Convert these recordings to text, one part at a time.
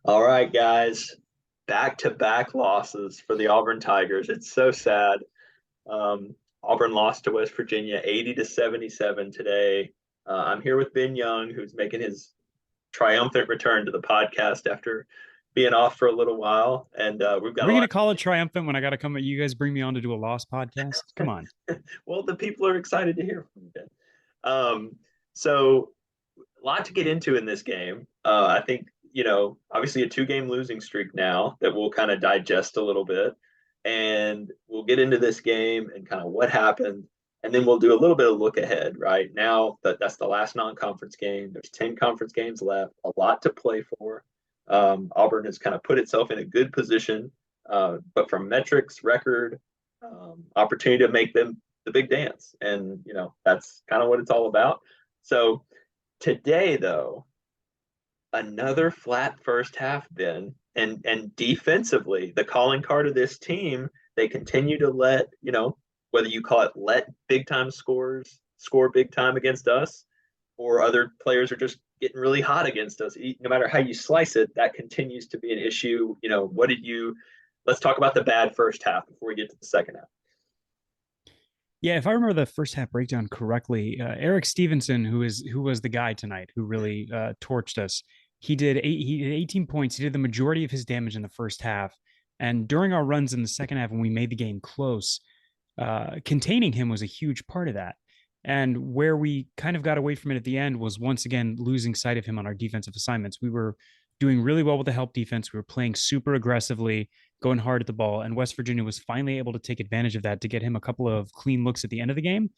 All right, guys, back-to-back losses for the Auburn Tigers. It's so sad. Auburn lost to West Virginia 80-77 today. I'm here with Ben Young, who's making his triumphant return to the podcast after being off for a little while, and we've Are got a we going to lot. call it triumphant when I got to come? You guys bring me on to do a lost podcast? Come on. Well, the people are excited to hear from you, Ben. So a lot to get into in this game. I think, obviously a two-game losing streak now that we'll kind of digest a little bit. And we'll get into this game and kind of what happened. And then we'll do a little bit of look ahead, right? Now that's the last non-conference game. There's 10 conference games left, a lot to play for. Auburn has kind of put itself in a good position, but from metrics, record, opportunity to make them the big dance. And, that's kind of what it's all about. So today, though, another flat first half, Ben. And defensively, the calling card of this team, they continue to let, whether you call it let big time scores score big time against us, or other players are just getting really hot against us. No matter how you slice it, that continues to be an issue. Let's talk about the bad first half before we get to the second half. Yeah, if I remember the first half breakdown correctly, Eric Stevenson, who was the guy tonight who really torched us, he did 18 points. He did the majority of his damage in the first half, and during our runs in the second half when we made the game close, containing him was a huge part of that. And where we kind of got away from it at the end was once again losing sight of him on our defensive assignments. We were doing really well with the help defense. We were playing super aggressively, going hard at the ball, and West Virginia was finally able to take advantage of that to get him a couple of clean looks at the end of the game.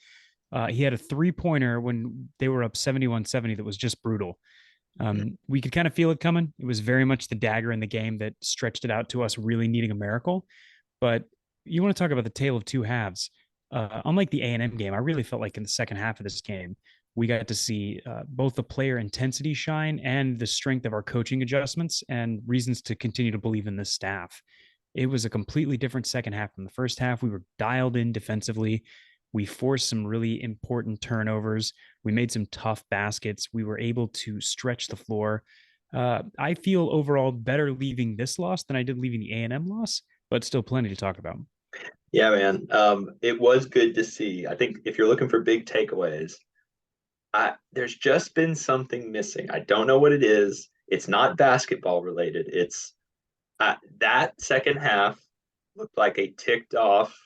He had a three-pointer when they were up 71-70 that was just brutal. We could kind of feel it coming. It was very much the dagger in the game that stretched it out to us really needing a miracle. But you want to talk about the tale of two halves. Unlike the A&M game, I really felt like in the second half of this game, we got to see both the player intensity shine and the strength of our coaching adjustments and reasons to continue to believe in this staff. It was a completely different second half from the first half. We were dialed in defensively. We forced some really important turnovers. We made some tough baskets. We were able to stretch the floor. I feel overall better leaving this loss than I did leaving the A&M loss, but still plenty to talk about. Yeah, man. It was good to see. I think if you're looking for big takeaways, there's just been something missing. I don't know what it is. It's not basketball related. It's that second half looked like a ticked off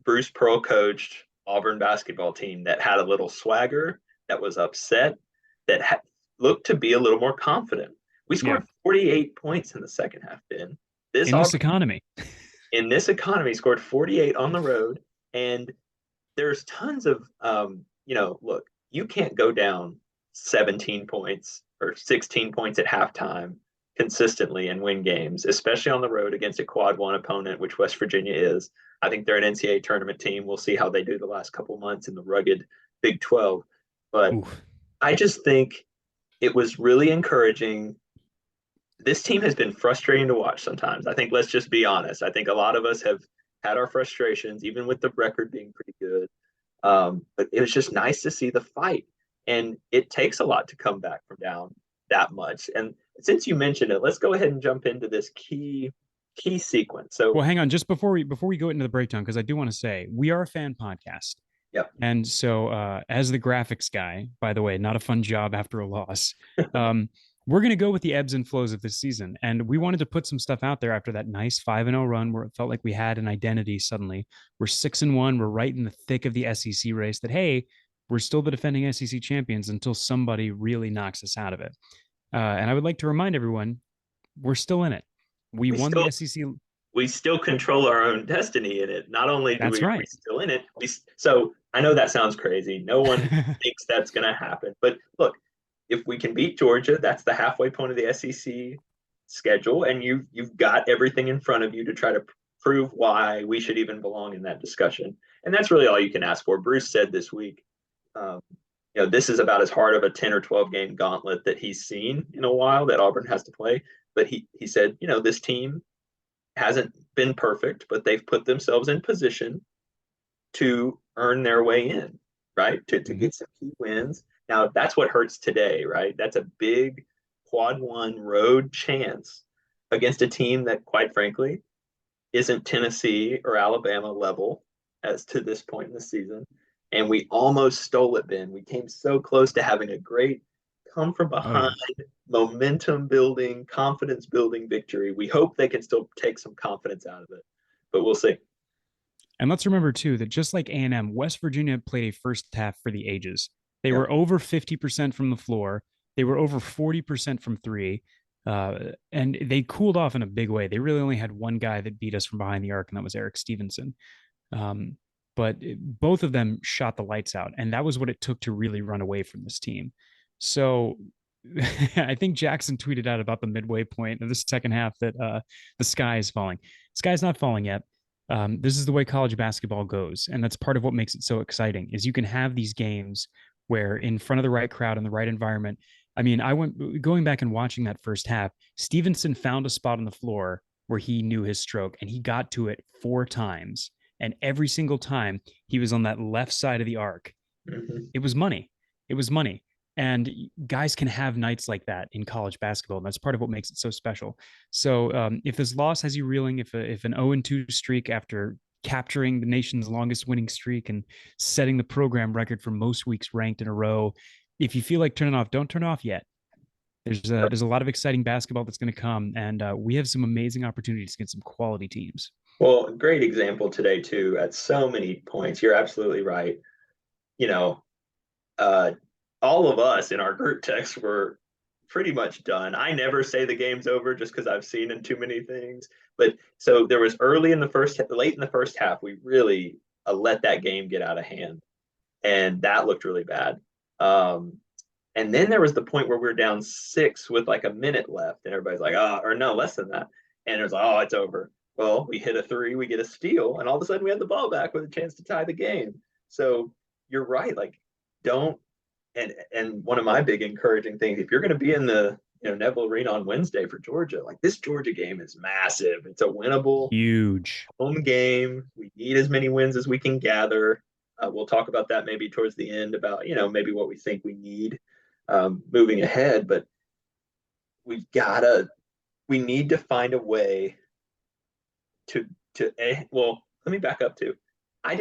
Bruce Pearl coached Auburn basketball team that had a little swagger, that was upset, that looked to be a little more confident. We Yeah. scored 48 points in the second half, Ben. This In this Auburn economy. in this economy scored 48 on the road, and there's tons of look, you can't go down 17 points or 16 points at halftime consistently and win games, especially on the road against a quad one opponent, which West Virginia is. I think they're an NCAA tournament team. We'll see how they do the last couple months in the rugged Big 12. But Oof. I just think it was really encouraging. This team has been frustrating to watch sometimes. I think let's just be honest. I think a lot of us have had our frustrations, even with the record being pretty good. But it was just nice to see the fight. And it takes a lot to come back from down that much. And since you mentioned it, let's go ahead and jump into this key sequence. So, Well, hang on, just before we go into the breakdown, because I do want to say we are a fan podcast. yep. And so, as the graphics guy, by the way, not a fun job after a loss. We're going to go with the ebbs and flows of this season. And we wanted to put some stuff out there after that nice 5-0 run where it felt like we had an identity suddenly. We're 6-1. We're right in the thick of the SEC race that, hey, we're still the defending SEC champions until somebody really knocks us out of it. And I would like to remind everyone, we're still in it. We We won the still SEC. we still control our own destiny in it. Not only do That's we right. still in it, so I know that sounds crazy. No one thinks that's going to happen. But look, if we can beat Georgia, that's the halfway point of the SEC schedule, and you've got everything in front of you to try to prove why we should even belong in that discussion. And that's really all you can ask for. Bruce said this week, um, this is about as hard of a 10 or 12 game gauntlet that he's seen in a while that Auburn has to play. But he said, this team hasn't been perfect, but they've put themselves in position to earn their way in, right? To Mhm. get some key wins. Now, that's what hurts today, right? That's a big quad one road chance against a team that, quite frankly, isn't Tennessee or Alabama level as to this point in the season. And we almost stole it, Ben. We came so close to having a great come from Oh behind, yeah. momentum building, confidence building victory. We hope they can still take some confidence out of it, but we'll see. And let's remember too that just like A&M, West Virginia played a first half for the ages. They Yeah. were over 50% from the floor. They were over 40% from three. And they cooled off in a big way. They really only had one guy that beat us from behind the arc, and that was Eric Stevenson. Um, but both of them shot the lights out, and that was what it took to really run away from this team. So I think Jackson tweeted out about the midway point of the second half that the sky is falling. The sky's not falling yet. This is the way college basketball goes, and that's part of what makes it so exciting. Is you can have these games where, in front of the right crowd in the right environment. I mean, I went going back and watching that first half. Stevenson found a spot on the floor where he knew his stroke, and he got to it 4 times. And every single time he was on that left side of the arc, Mm-hmm. it was money. It was money. And guys can have nights like that in college basketball. And that's part of what makes it so special. So if this loss has you reeling, if an 0-2 streak after capturing the nation's longest winning streak and setting the program record for most weeks ranked in a row, if you feel like turning off, don't turn off yet. There's a lot of exciting basketball that's going to come, and we have some amazing opportunities against some quality teams. Well, great example today, too, at so many points. You're absolutely right. You know, uh, all of us in our group text were pretty much done. I never say the game's over just because I've seen in too many things. But so there was late in the first half, we really let that game get out of hand, and that looked really bad. Um, and then there was the point where we were down six with like a minute left, and everybody's like, oh, or no, less than that. And it was like, oh, it's over. Well, we hit a three, we get a steal, and all of a sudden we had the ball back with a chance to tie the game. So you're right. Like, don't and one of my big encouraging things, if you're going to be in the Neville Arena on Wednesday for Georgia, like this Georgia game is massive. It's a winnable Huge. home game. We need as many wins as we can gather. We'll talk about that maybe towards the end about maybe what we think we need moving ahead, but we've gotta we need to find a way to well, let me back up too. I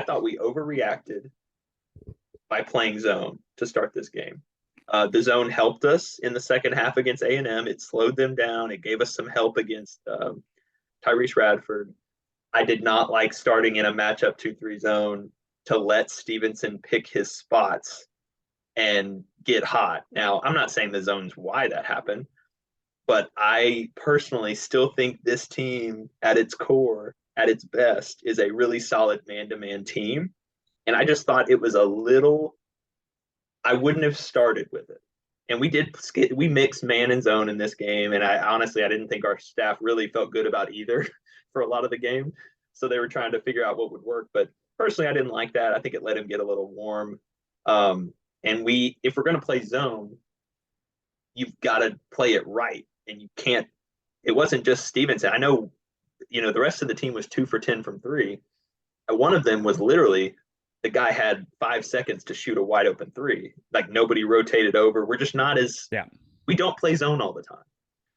thought we overreacted by playing zone to start this game. The zone helped us in the second half against A&M. It slowed them down. It gave us some help against Tyrese Radford. I did not like starting in a matchup 2-3 zone to let Stevenson pick his spots and get hot. Now, I'm not saying the zone's why that happened, but I personally still think this team at its core, at its best, is a really solid man-to-man team. And I just thought it was a little, I wouldn't have started with it. And we mixed man and zone in this game. And I didn't think our staff really felt good about either for a lot of the game. So they were trying to figure out what would work. But personally, I didn't like that. I think it let him get a little warm. And if we're going to play zone, you've got to play it right. And you can't, it wasn't just Stevenson. I know, the rest of the team was 2 for 10 from three. One of them was literally the guy had 5 seconds to shoot a wide open three. Like nobody rotated over. We're just not as, Yeah. we don't play zone all the time.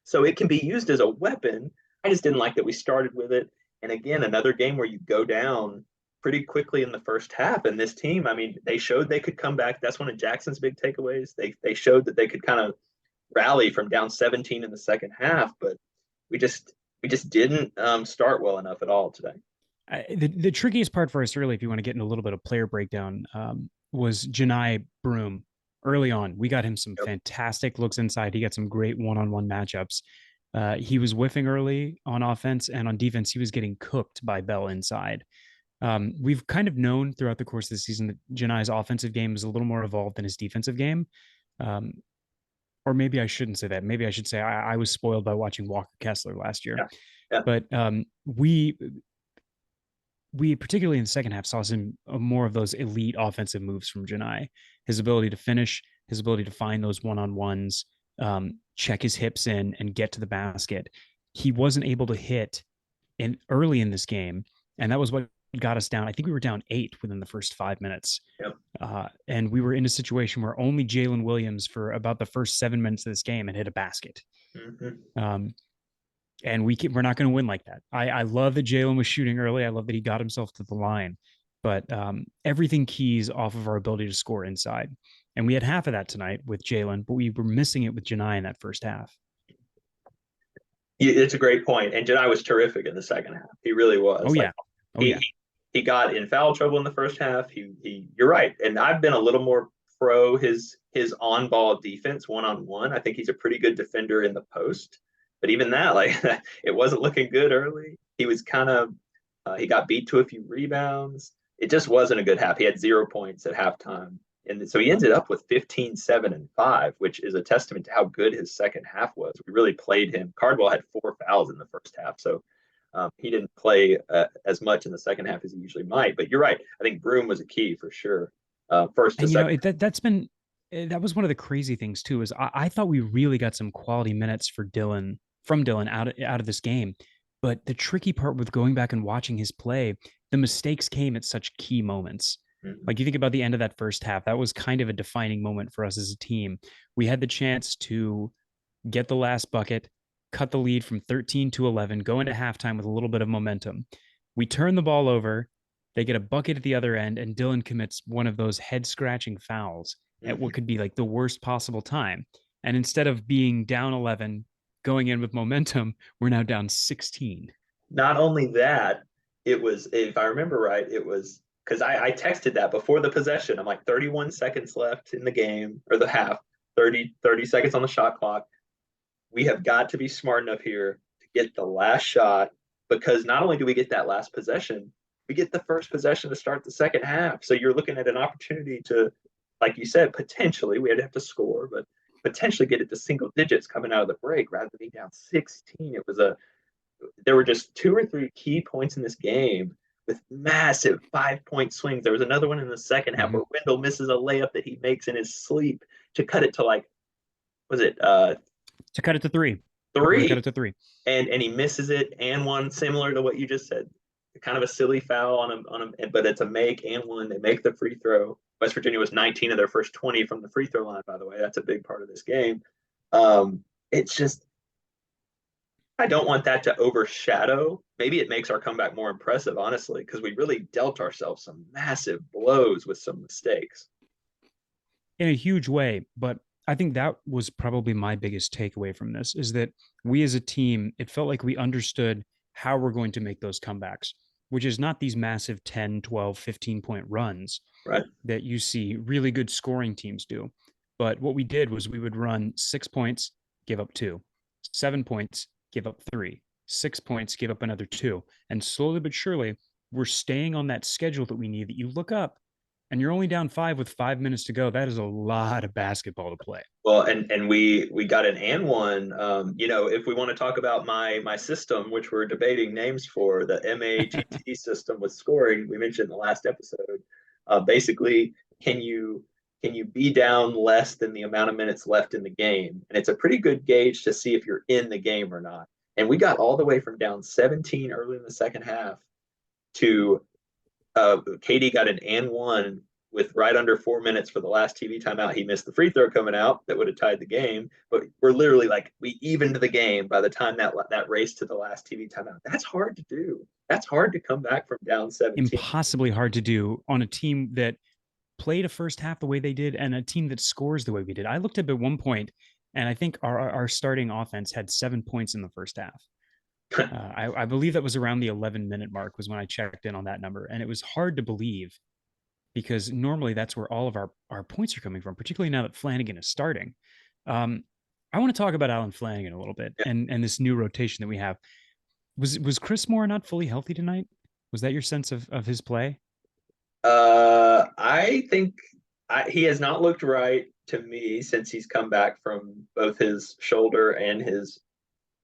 So it can be used as a weapon. I just didn't like that we started with it. And again, another game where you go down pretty quickly in the first half. And this team, I mean, they showed they could come back. That's one of Jackson's big takeaways. They showed that they could kind of rally from down 17 in the second half, but we just didn't start well enough at all today. The trickiest part for us early, if you want to get into a little bit of player breakdown, was Janai Broom. Early on, we got him some Yep. fantastic looks inside. He got some great one-on-one matchups. He was whiffing early on offense, and on defense, he was getting cooked by Bell inside. We've kind of known throughout the course of the season that Janai's offensive game is a little more evolved than his defensive game. Um, or maybe I shouldn't say that. Maybe I should say I was spoiled by watching Walker Kessler last year. Yeah. Yeah. But we particularly in the second half saw some more of those elite offensive moves from Janai. His ability to finish, his ability to find those one-on-ones, check his hips in and get to the basket. He wasn't able to hit early in this game, and that was what got us down. I think we were down 8 within the first 5 minutes. Yep. And we were in a situation where only Jalen Williams for about the first 7 minutes of this game had hit a basket. Mm-hmm. Um, and we're not going to win like that. I love that Jalen was shooting early. I love that he got himself to the line, but everything keys off of our ability to score inside. And we had half of that tonight with Jalen, but we were missing it with Janai in that first half. It's a great point, and Jedi was terrific in the second half. He really Oh was. Like yeah, oh he yeah. he got in foul trouble in the first half. He you're right, and I've been a little more pro his on ball defense 1-on-1. I think he's a pretty good defender in the post, but even that, like it wasn't looking good early. He was kind of he got beat to a few rebounds. It just wasn't a good half. He had 0 points at halftime. And so he ended up with 15, 7, and 5, which is a testament to how good his second half was. We really played him. Cardwell had 4 fouls in the first half. So he didn't play as much in the second half as he usually might. But you're right. I think Broom was a key for sure. First to And you know second. it, that's been that was one of the crazy things too. Is I thought we really got some quality minutes for Dylan from Dylan out of this game, but the tricky part with going back and watching his play, the mistakes came at such key moments. Mm-hmm. Like you think about the end of that first half, that was kind of a defining moment for us as a team. We had the chance to get the last bucket, cut the lead from 13 to 11, go into halftime with a little bit of momentum. We turn the ball over, they get a bucket at the other end, and Dylan commits one of those head scratching fouls at Mm-hmm. what could be like the worst possible time. And instead of being down 11, going in with momentum, we're now down 16. Not only that, it was, if I remember right, it was because I texted that before the possession. I'm like 31 seconds left in the game or the half, 30 seconds on the shot clock. We have got to be smart enough here to get the last shot because not only do we get that last possession, we get the first possession to start the second half. So you're looking at an opportunity to, like you said, potentially we had to have to score, but potentially get it to single digits coming out of the break rather than being down 16. There were just 2 or 3 key points in this game with massive 5 point swings. There was another one in the second half Mm-hmm. where Wendell misses a layup that he makes in his sleep to cut it to like, was it To cut it to three. We're going to cut three? it to three. And he misses it and one similar to what you just said. Kind of a silly foul on him, but it's a make and one. They make the free throw. West Virginia was 19 of their first 20 from the free throw line, by the way. That's a big part of this game. It's just I don't want that to overshadow. Maybe it makes our comeback more impressive, honestly, because we really dealt ourselves some massive blows with some mistakes. In a huge way. But I think that was probably my biggest takeaway from this is that we as a team, it felt like we understood how we're going to make those comebacks, which is not these massive 10, 12, 15 point runs Right. that you see really good scoring teams do. But what we did was we would run 6 points, give up 2, 7 points, give up 3, 6 points, give up another 2. And slowly but surely, we're staying on that schedule that we need that you look up and you're only down 5 with 5 minutes to go. That is a lot of basketball to play. Well, and we got an and one. If we want to talk about my system, which we're debating names for, the MAGT system with scoring, we mentioned in the last episode. Basically, can you can you be down less than the amount of minutes left in the game? And it's a pretty good gauge to see if you're in the game or not. And we got all the way from down 17 early in the second half to KD got an and one with right under 4 minutes for the last TV timeout. He missed the free throw coming out that would have tied the game, but we're literally like we evened the game by the time that race to the last TV timeout. That's hard to do. That's hard to come back from down 17. Impossibly hard to do on a team that played a first half the way they did and a team that scores the way we did. I looked up at one point, and I think our starting offense had 7 points in the first half. I believe that was around the 11-minute mark was when I checked in on that number, and it was hard to believe because normally that's where all of our points are coming from, particularly now that Flanagan is starting. Um, I want to talk about Alan Flanagan a little bit Yeah. and this new rotation that we have. Was Chris Moore not fully healthy tonight? Was that your sense of his play? I think he has not looked right to me since he's come back from both his shoulder and his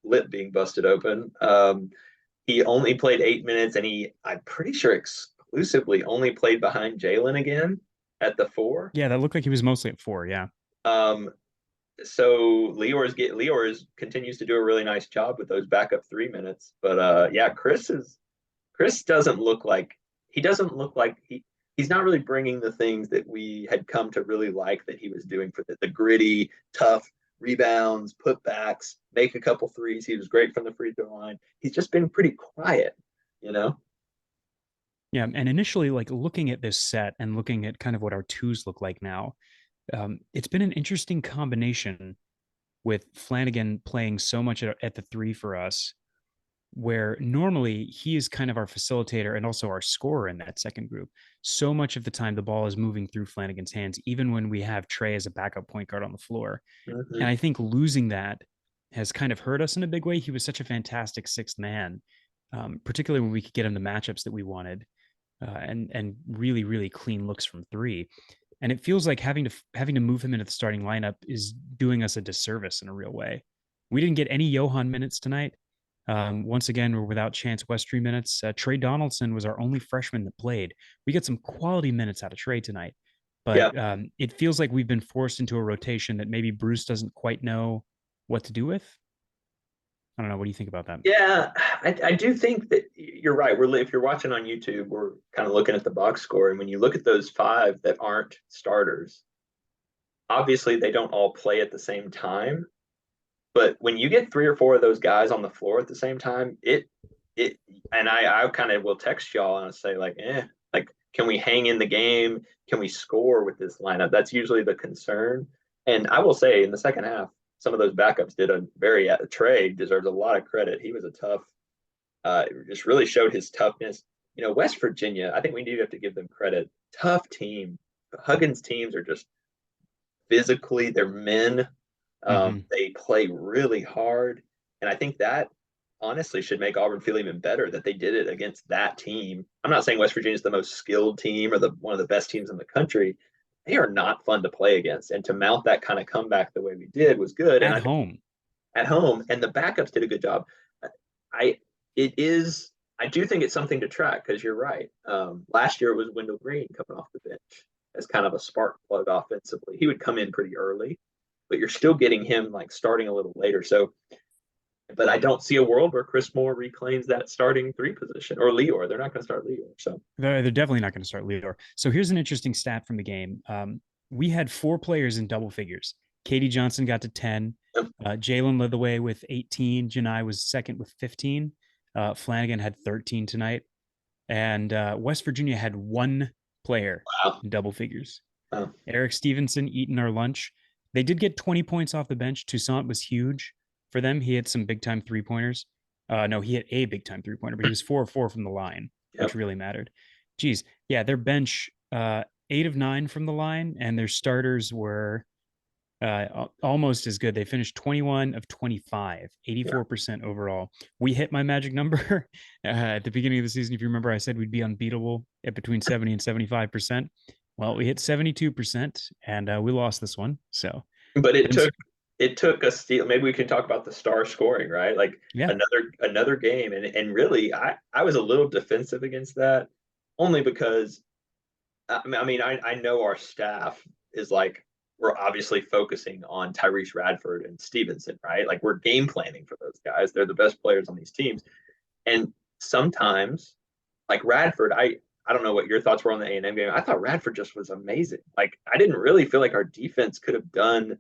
lip being busted open. He only played 8 minutes, and I'm pretty sure, exclusively only played behind Jalen again at the four. Yeah, that looked like he was mostly at 4. Yeah. Um, so Leors continues to do a really nice job with those backup 3 minutes. But yeah, Chris doesn't look like he doesn't look like he's not really bringing the things that we had come to really like that he was doing for the gritty, tough rebounds, putbacks, make a couple threes. He was great from the free throw line. He's just been pretty quiet, you know? Yeah, and initially, like looking at this set and looking at kind of what our twos look like now, it's been an interesting combination with Flanagan playing so much at the three for us, where normally he is kind of our facilitator and also our scorer in that second group. So much of the time, the ball is moving through Flanagan's hands, even when we have Trey as a backup point guard on the floor. And Mm-hmm. I think losing that has kind of hurt us in a big way. He was such a fantastic sixth man, particularly when we could get him the matchups that we wanted, and really really clean looks from three. And it feels like having to move him into the starting lineup is doing us a disservice in a real way. We didn't get any Johan minutes tonight. Once again, we're without Chance Westry minutes. Trey Donaldson was our only freshman that played. We get some quality minutes out of Trey tonight, Yeah. but it feels like we've been forced into a rotation that maybe Bruce doesn't quite know what to do with. I don't know. What do you think about that? Yeah, I do think that you're right. If you're watching on YouTube, we're kind of looking at the box score, and when you look at those five that aren't starters, obviously they don't all play at the same time. But when you get three or four of those guys on the floor at the same time, it and I kind of will text y'all and say like, like can we hang in the game? Can we score with this lineup? That's usually the concern. And I will say in the second half, some of those backups did a very Trey deserves a lot of credit. He was a tough, just really showed his toughness. You know, West Virginia, I think we do have to give them credit. Tough team. Huggins teams are just physically, they're men. Mm-hmm. They play really hard, and I think that honestly should make Auburn feel even better that they did it against that team. I'm not saying West Virginia is the most skilled team or the one of the best teams in the country. They are not fun to play against, and to mount that kind of comeback the way we did was good. And At I think home. at home, and the backups did a good job. I it is. I do think it's something to track because you're right. Last year it was Wendell Green coming off the bench as kind of a spark plug offensively. He would come in pretty early, but you're still getting him like starting a little later. So, but I don't see a world where Chris Moore reclaims that starting three position or Leor. They're not going to start Leor. So, They're definitely not going to start Leodor. So here's an interesting stat from the game. We had four players in double figures. Katie Johnson got to 10. Jalen led the way with 18. Janai was second with 15. Flanagan had 13 tonight. And West Virginia had one player wow. in double figures. Wow. Eric Stevenson eating our lunch. They did get 20 points off the bench. Toussaint was huge for them. He had some big time three pointers. No, he had a big time three pointer, but he was 4 of 4 from the line, which Yep. really mattered. Geez, yeah, their bench 8 of 9 from the line, and their starters were almost as good. They finished 21 of 25, Yeah. 84% overall. We hit my magic number at the beginning of the season. If you remember, I said we'd be unbeatable at between 70 and 75%. Well, we hit 72%, and we lost this one. So, But been, it took a steal. Maybe we can talk about the star scoring, right? Like yeah, another game, and really, I was a little defensive against that, only because I know our staff is like we're obviously focusing on Tyrese Radford and Stevenson, right? Like we're game planning for those guys. They're the best players on these teams. And sometimes, like Radford, I don't know what your thoughts were on the A&M game. I thought Radford just was amazing. Like I didn't really feel like our defense could have done.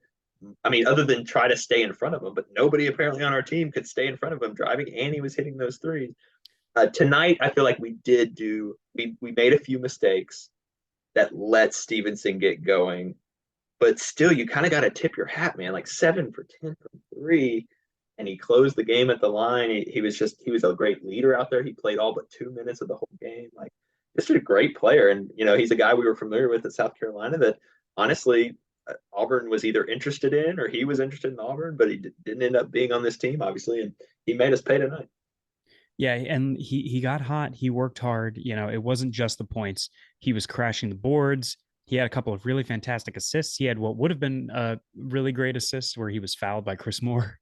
I mean, other than try to stay in front of him, but nobody apparently on our team could stay in front of him driving, and he was hitting those threes. Tonight, I feel like we made a few mistakes that let Stevenson get going. But still, you kind of got to tip your hat, man. Like 7 for 10 from three, and he closed the game at the line. He was a great leader out there. He played all but 2 minutes of the whole game. Like just a great player, and he's a guy we were familiar with at South Carolina. That honestly, Auburn was either interested in or he was interested in Auburn, but he didn't end up being on this team, obviously, and he made us pay tonight. yeah, and he got hot. He worked hard. It wasn't just the points. He was crashing the boards. He had a couple of really fantastic assists. He had what would have been a really great assist where he was fouled by Chris Moore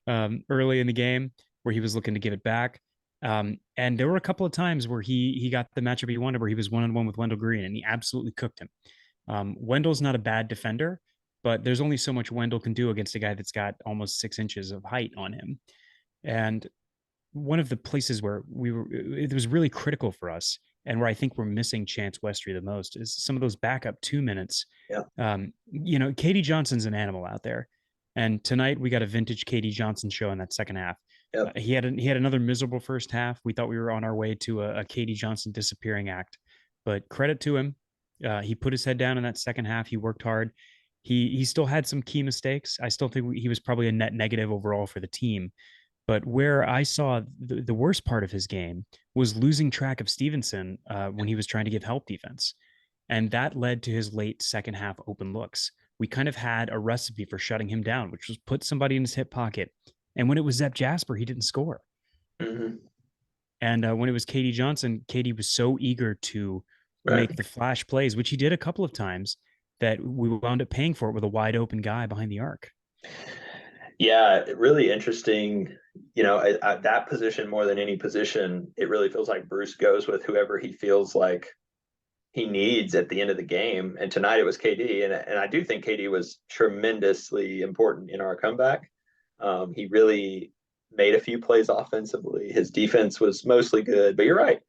early in the game, where he was looking to give it back. And there were a couple of times where he got the matchup he wanted, where he was 1-on-1 with Wendell Green, and he absolutely cooked him. Wendell's not a bad defender, but there's only so much Wendell can do against a guy that's got almost 6 inches of height on him. And one of the places where it was really critical for us and where I think we're missing Chance Westry the most is some of those backup 2 minutes. Yeah. Katie Johnson's an animal out there. And tonight we got a vintage Katie Johnson show in that second half. Yep. He had another miserable first half. We thought we were on our way to a Katie Johnson disappearing act, but credit to him. He put his head down in that second half. He worked hard. He still had some key mistakes. I still think he was probably a net negative overall for the team. But where I saw the worst part of his game was losing track of Stevenson when he was trying to give help defense. And that led to his late second half open looks. We kind of had a recipe for shutting him down, which was put somebody in his hip pocket. And when it was Zep Jasper, he didn't score. Mm-hmm. And when it was Katie Johnson, Katie was so eager to Right. make the flash plays, which he did a couple of times, that we wound up paying for it with a wide open guy behind the arc. Yeah, really interesting. At that position more than any position, it really feels like Bruce goes with whoever he feels like he needs at the end of the game. And tonight it was KD, and I do think KD was tremendously important in our comeback. He really made a few plays offensively. His defense was mostly good, but you're right.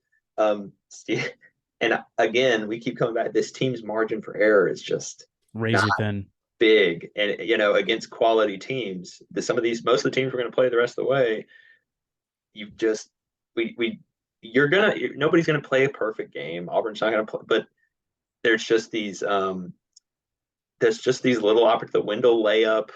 Steve, and again, we keep coming back. This team's margin for error is just not Razor thin. big, and against quality teams, most of the teams we're going to play the rest of the way, you just we nobody's going to play a perfect game. Auburn's not going to play, but there's just these little the window layup,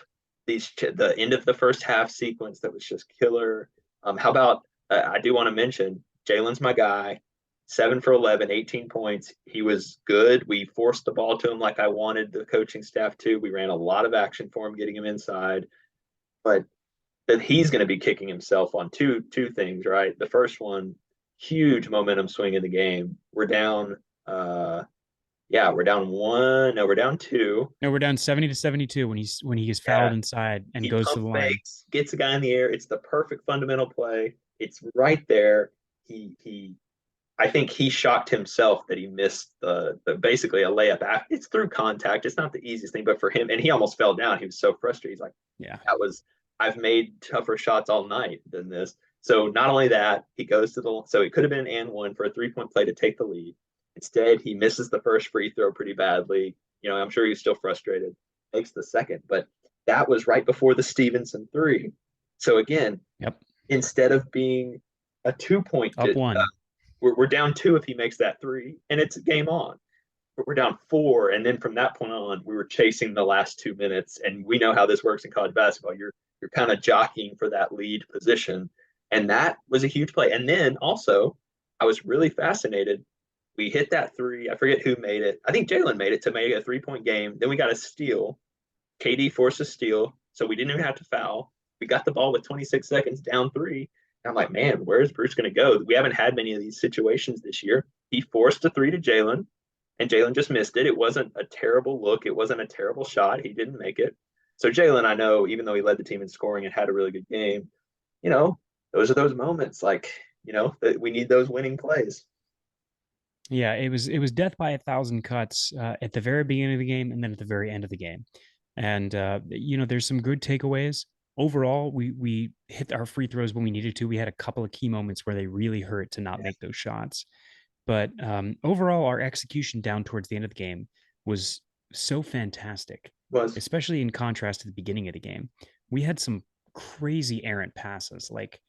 the end of the first half sequence that was just killer. How about I do want to mention Jalen's my guy. 7 for 11, 18 points. He was good. We forced the ball to him like I wanted the coaching staff to. We ran a lot of action for him, getting him inside. But that he's going to be kicking himself on two things, right? The first one, huge momentum swing in the game. We're down. We're down one. No, we're down two. No, we're down 70-72 when he gets fouled inside and He goes to pump the line. fakes, gets a guy in the air. It's the perfect fundamental play. It's right there. I think he shocked himself that he missed the basically a layup. It's through contact. It's not the easiest thing, but for him, and he almost fell down. He was so frustrated. He's like, yeah, I've made tougher shots all night than this. So not only that, he goes to so it could have been an and one for a 3-point play to take the lead. Instead, he misses the first free throw pretty badly. I'm sure he's still frustrated. Makes the second, but that was right before the Stevenson three. So again, yep, instead of being a 2-point up one. We're down two if he makes that three, and it's game on. But we're down four, and then from that point on, we were chasing the last 2 minutes. And we know how this works in college basketball. You're kind of jockeying for that lead position, and that was a huge play. And then also, I was really fascinated. We hit that three. I forget who made it. I think Jalen made it to make a 3-point game. Then we got a steal. KD forced a steal, so we didn't even have to foul. We got the ball with 26 seconds, down three. I'm like, man, where's Bruce going to go? We haven't had many of these situations this year. He forced a three to Jalen, and Jalen just missed it. It wasn't a terrible look. It wasn't a terrible shot. He didn't make it. So Jalen, I know, even though he led the team in scoring and had a really good game, those are those moments like, that we need those winning plays. Yeah, it was death by 1,000 cuts at the very beginning of the game and then at the very end of the game. And there's some good takeaways. Overall, we hit our free throws when we needed to. We had a couple of key moments where they really hurt to not make those shots. But overall, our execution down towards the end of the game was so fantastic, especially in contrast to the beginning of the game. We had some crazy errant passes, like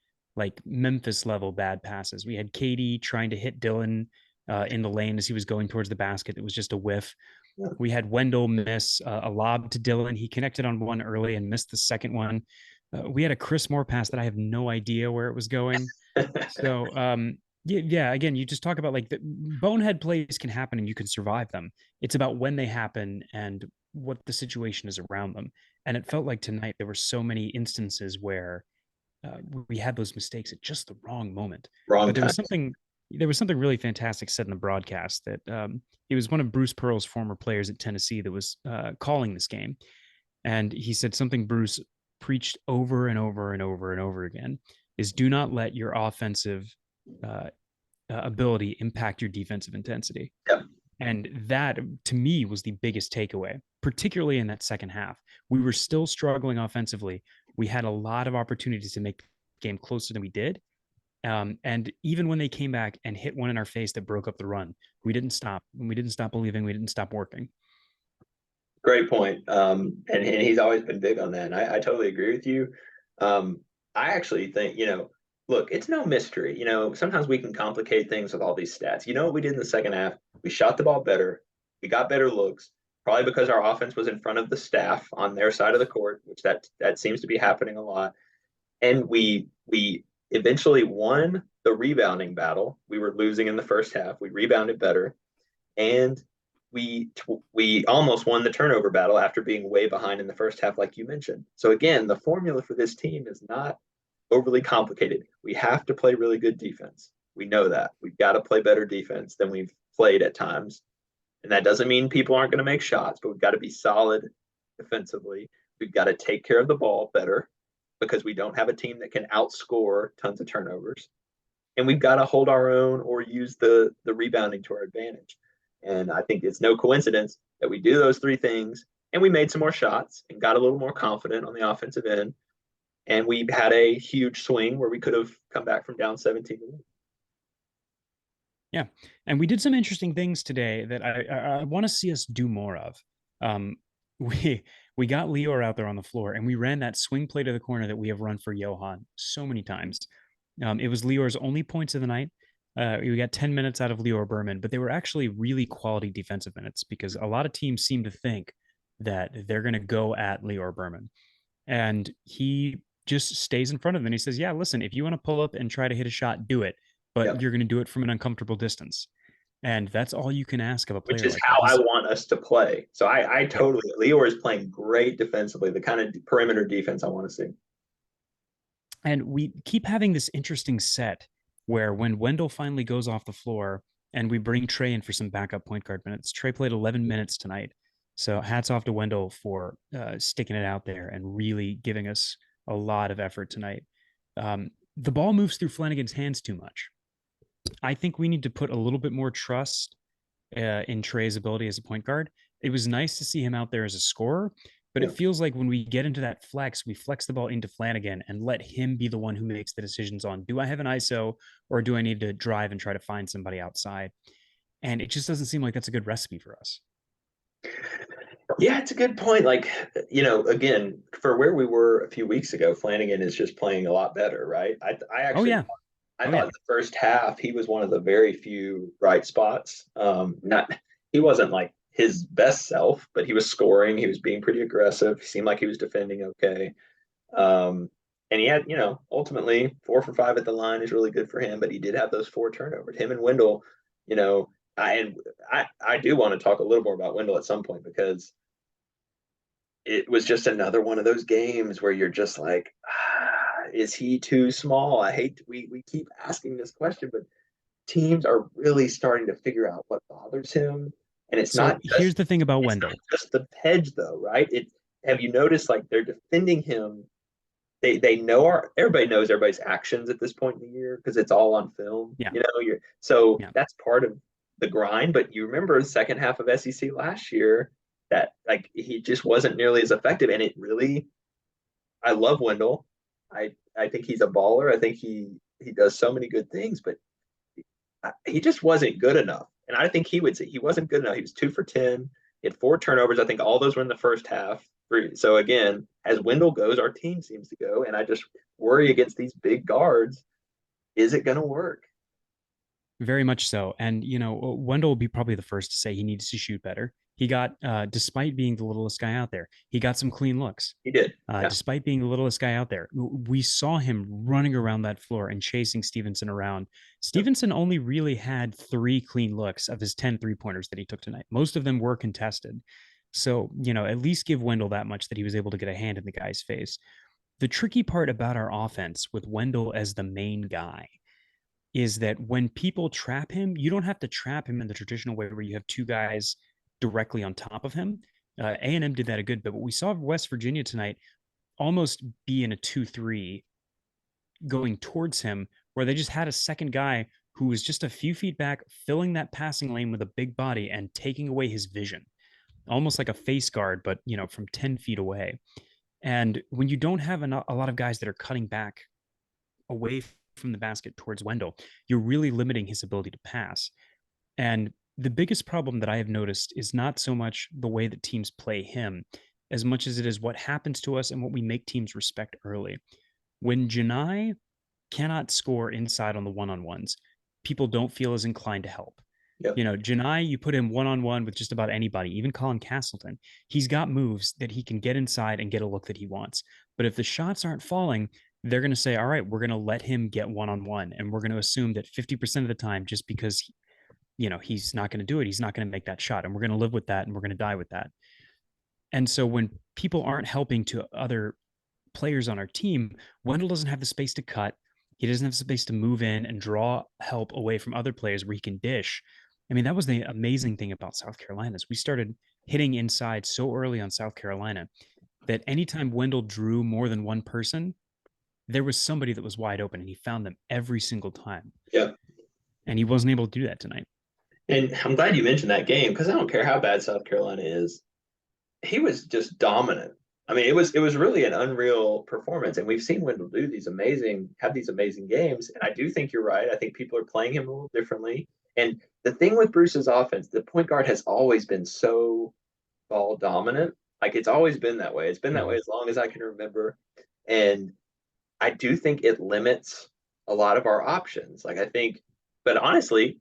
Memphis level bad passes. We had Katie trying to hit Dylan in the lane as he was going towards the basket. It was just a whiff. We had Wendell miss a lob to Dylan. He connected on one early and missed the second one. We had a Chris Moore pass that I have no idea where it was going. So, yeah, again, you just talk about like the bonehead plays can happen and you can survive them. It's about when they happen and what the situation is around them. And it felt like tonight there were so many instances where we had those mistakes at just the wrong moment. But there was something really fantastic said in the broadcast that it was one of Bruce Pearl's former players at Tennessee that was calling this game. And he said something Bruce preached over and over and over and over again is do not let your offensive ability impact your defensive intensity. Yep. And that, to me, was the biggest takeaway, particularly in that second half. We were still struggling offensively. We had a lot of opportunities to make the game closer than we did. And even when they came back and hit one in our face that broke up the run, we didn't stop. We didn't stop believing. We didn't stop working. Great point. And he's always been big on that. And I totally agree with you. I actually think, look, it's no mystery. Sometimes we can complicate things with all these stats. You know what we did in the second half? We shot the ball better. We got better looks, probably because our offense was in front of the staff on their side of the court, which that seems to be happening a lot. And we eventually won the rebounding battle. We were losing in the first half. We rebounded better, and we almost won the turnover battle after being way behind in the first half, like you mentioned. So again, the formula for this team is not overly complicated. We have to play really good defense. We know that. We've got to play better defense than we've played at times. And that doesn't mean people aren't going to make shots, but we've got to be solid defensively. We've got to take care of the ball better because we don't have a team that can outscore tons of turnovers. And we've got to hold our own or use the rebounding to our advantage. And I think it's no coincidence that we do those three things and we made some more shots and got a little more confident on the offensive end. And we had a huge swing where we could have come back from down 17 to 1. Yeah, and we did some interesting things today that I want to see us do more of. Um, we we got Lior out there on the floor, and we ran that swing play to the corner that we have run for Johan so many times. It was Lior's only points of the night. We got 10 minutes out of Lior Berman, but they were actually really quality defensive minutes because a lot of teams seem to think that they're going to go at Lior Berman, and he just stays in front of them. And he says, "Yeah, listen, if you want to pull up and try to hit a shot, do it, but Yep. you're going to do it from an uncomfortable distance." And that's all you can ask of a Which player is like that. how I He's want us to play. So I yeah. totally, Lior is playing great defensively, the kind of perimeter defense I want to see. And we keep having this interesting set where when Wendell finally goes off the floor and we bring Trey in for some backup point guard minutes, Trey played 11 minutes tonight. So hats off to Wendell for sticking it out there and really giving us a lot of effort tonight. The ball moves through Flanagan's hands too much. I think we need to put a little bit more trust in Trey's ability as a point guard. It was nice to see him out there as a scorer, but it Yeah. feels like when we get into that flex, we flex the ball into Flanagan and let him be the one who makes the decisions on, do I have an ISO or do I need to drive and try to find somebody outside? And it just doesn't seem like that's a good recipe for us. Yeah, it's a good point. Like, again, for where we were a few weeks ago, Flanagan is just playing a lot better, right? I Oh actually yeah. I Oh thought yeah. in the first half he was one of the very few bright spots. Not he wasn't like his best self, but he was scoring. He was being pretty aggressive. He seemed like he was defending okay. Um, and he had, ultimately 4 for 5 at the line is really good for him. But he did have those 4 turnovers. Him and Wendell, you know, I do want to talk a little more about Wendell at some point because it was just another one of those games where you're just like, is he too small? I hate we keep asking this question, but teams are really starting to figure out what bothers him, and So here's the thing about it's not Wendell. just the hedge though, right? It have you noticed like they're defending him? They know everybody knows everybody's actions at this point in the year because it's all on film. Yeah. You're so Yeah. that's part of the grind. But you remember the second half of SEC last year that like he just wasn't nearly as effective, and it really. I love Wendell. I think he's a baller. I think he does so many good things, but he just wasn't good enough. And I think he would say he wasn't good enough. He was 2 for 10. He had 4 turnovers. I think all those were in the first half. So again, as Wendell goes, our team seems to go. And I just worry against these big guards. Is it going to work? Very much so. And, Wendell will be probably the first to say he needs to shoot better. He got, despite being the littlest guy out there, he got some clean looks. He did. Yeah. Despite being the littlest guy out there, we saw him running around that floor and chasing Stevenson around. Yep. Stevenson only really had 3 clean looks of his 10 3-pointers that he took tonight. Most of them were contested. So, at least give Wendell that much that he was able to get a hand in the guy's face. The tricky part about our offense with Wendell as the main guy is that when people trap him, you don't have to trap him in the traditional way where you have 2 guys directly on top of him. A&M did that a good bit, but we saw West Virginia tonight almost be in a 2-3 going towards him, where they just had a second guy who was just a few feet back, filling that passing lane with a big body and taking away his vision, almost like a face guard, but from 10 feet away. And when you don't have a lot of guys that are cutting back away from the basket towards Wendell, you're really limiting his ability to pass. And the biggest problem that I have noticed is not so much the way that teams play him as much as it is what happens to us and what we make teams respect early. When Janai cannot score inside on the one-on-ones, people don't feel as inclined to help. Yep. You know, Janai, you put him one-on-one with just about anybody, even Colin Castleton. He's got moves that he can get inside and get a look that he wants. But if the shots aren't falling, they're going to say, all right, we're going to let him get one-on-one. And we're going to assume that 50% of the time, just because, he's not going to do it, he's not going to make that shot. And we're going to live with that and we're going to die with that. And so when people aren't helping to other players on our team, Wendell doesn't have the space to cut. He doesn't have space to move in and draw help away from other players where he can dish. I mean, that was the amazing thing about South Carolina is we started hitting inside so early on South Carolina that anytime Wendell drew more than one person, there was somebody that was wide open and he found them every single time. Yeah. And he wasn't able to do that tonight. And I'm glad you mentioned that game because I don't care how bad South Carolina is. He was just dominant. I mean, it was really an unreal performance, and we've seen Wendell have these amazing games. And I do think you're right. I think people are playing him a little differently. And the thing with Bruce's offense, the point guard has always been so ball dominant. Like it's always been that way. It's been that way as long as I can remember. And I do think it limits a lot of our options. Like I think, but honestly,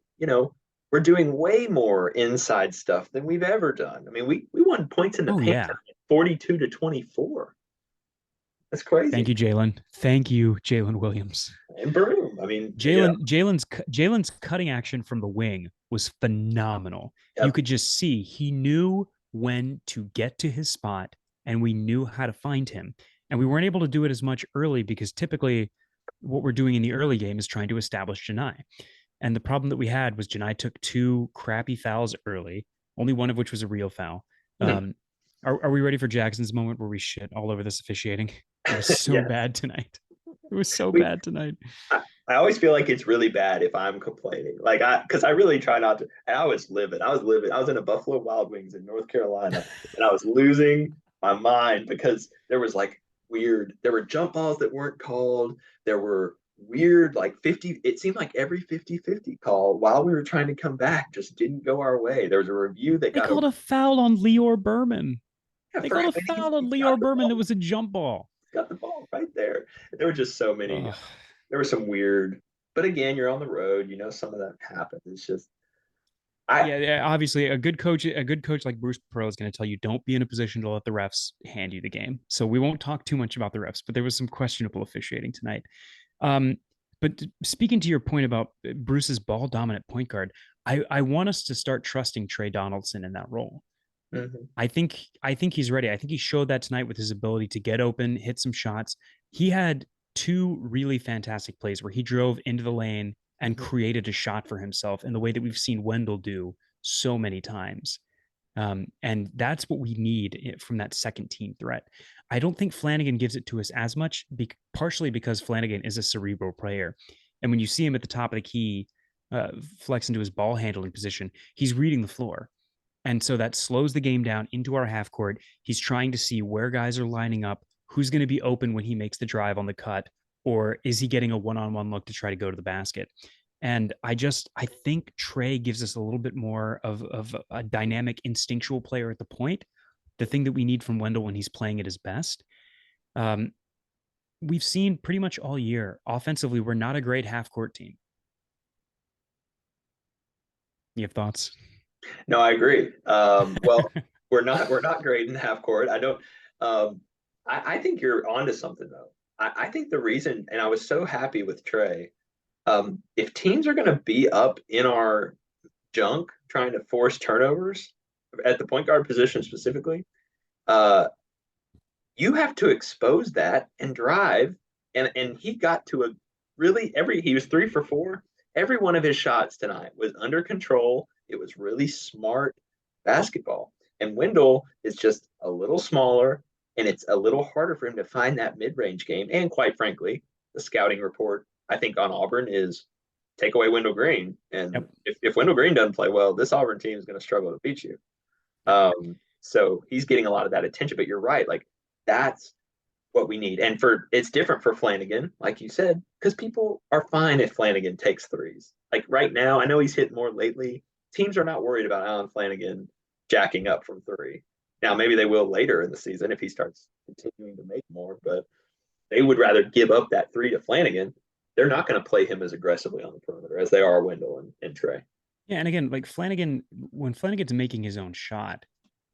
we're doing way more inside stuff than we've ever done. I mean, we won points in the paint Yeah. 42-24. That's crazy. Thank you, Jalen. Thank you, Jalen Williams. And boom. I mean, Jalen's cutting action from the wing was phenomenal. Yep. You could just see he knew when to get to his spot, and we knew how to find him. And we weren't able to do it as much early because typically what we're doing in the early game is trying to establish Janai. And the problem that we had was Janai took two crappy fouls early, only one of which was a real foul. Are we ready for Jackson's moment where we shit all over this officiating? It was so Yes. bad tonight. It was so bad tonight. I always feel like it's really bad if I'm complaining. Because I really try not to. And I was livid. I was in a Buffalo Wild Wings in North Carolina, and I was losing my mind because there were jump balls that weren't called. There were weird, it seemed like every 50-50 call while we were trying to come back just didn't go our way. There was a review that They called a foul on Lior Berman. Yeah, they called a foul on Lior Berman that was a jump ball. He's got the ball right there. There were just so many. There were some weird, but again, you're on the road. Some of that happens. It's just, obviously a good coach like Bruce Pearl is going to tell you don't be in a position to let the refs hand you the game. So we won't talk too much about the refs, but there was some questionable officiating tonight. But speaking to your point about Bruce's ball dominant point guard, I want us to start trusting Trey Donaldson in that role. Mm-hmm. I think he's ready. I think he showed that tonight with his ability to get open, hit some shots. He had two really fantastic plays where he drove into the lane and created a shot for himself in the way that we've seen Wendell do so many times. And that's what we need from that second team threat. I don't think Flanigan gives it to us as much, partially because Flanigan is a cerebral player. And when you see him at the top of the key, flex into his ball handling position, he's reading the floor. And so that slows the game down into our half court. He's trying to see where guys are lining up, who's going to be open when he makes the drive on the cut, or is he getting a one-on-one look to try to go to the basket? And I think Trey gives us a little bit more of a dynamic, instinctual player at the point, the thing that we need from Wendell when he's playing at his best. We've seen pretty much all year, offensively, we're not a great half-court team. You have thoughts? No, I agree. Well, we're not great in half court. I don't. I think you're onto something though. I think the reason, and I was so happy with Trey. If teams are going to be up in our junk trying to force turnovers at the point guard position specifically, you have to expose that and drive. And he got to he was 3 for 4. Every one of his shots tonight was under control. It was really smart basketball. And Wendell is just a little smaller, and it's a little harder for him to find that mid-range game. And quite frankly, the scouting report, I think, on Auburn is take away Wendell Green. And if Wendell Green doesn't play well, this Auburn team is going to struggle to beat you. So he's getting a lot of that attention. But you're right. That's what we need. And for it's different for Flanagan, like you said, because people are fine if Flanagan takes threes. Like right now, I know he's hit more lately. Teams are not worried about Alan Flanagan jacking up from three. Now maybe they will later in the season if he starts continuing to make more, but they would rather give up that three to Flanagan. They're not going to play him as aggressively on the perimeter as they are Wendell and Trey. Yeah, and again, like Flanagan, when Flanagan's making his own shot,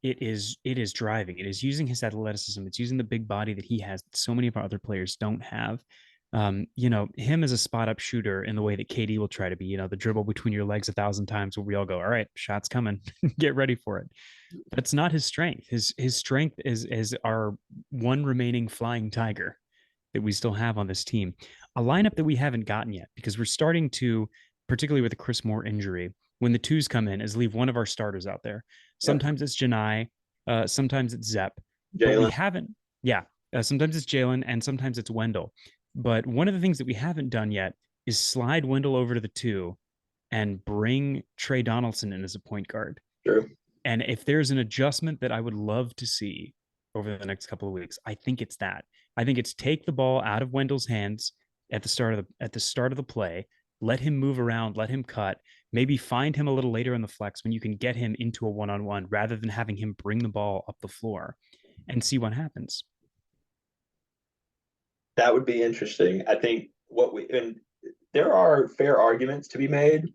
it is driving. It is using his athleticism. It's using the big body that he has that so many of our other players don't have. Him as a spot up shooter in the way that KD will try to be, the dribble between your legs 1,000 times where we all go, all right, shot's coming, get ready for it. That's not his strength. His strength is our one remaining flying tiger that we still have on this team. A lineup that we haven't gotten yet because we're starting to, particularly with the Chris Moore injury, when the twos come in, is leave one of our starters out there. Yep. Sometimes it's Janai, sometimes it's Zep, but we Jalen. haven't. Yeah, sometimes it's Jalen, and sometimes it's Wendell. But one of the things that we haven't done yet is slide Wendell over to the two and bring Trey Donaldson in as a point guard. True. And if there's an adjustment that I would love to see over the next couple of weeks, I think it's that. I think it's take the ball out of Wendell's hands at the start of the play, let him move around, let him cut, maybe find him a little later in the flex when you can get him into a one-on-one rather than having him bring the ball up the floor and see what happens. That would be interesting. I think and there are fair arguments to be made.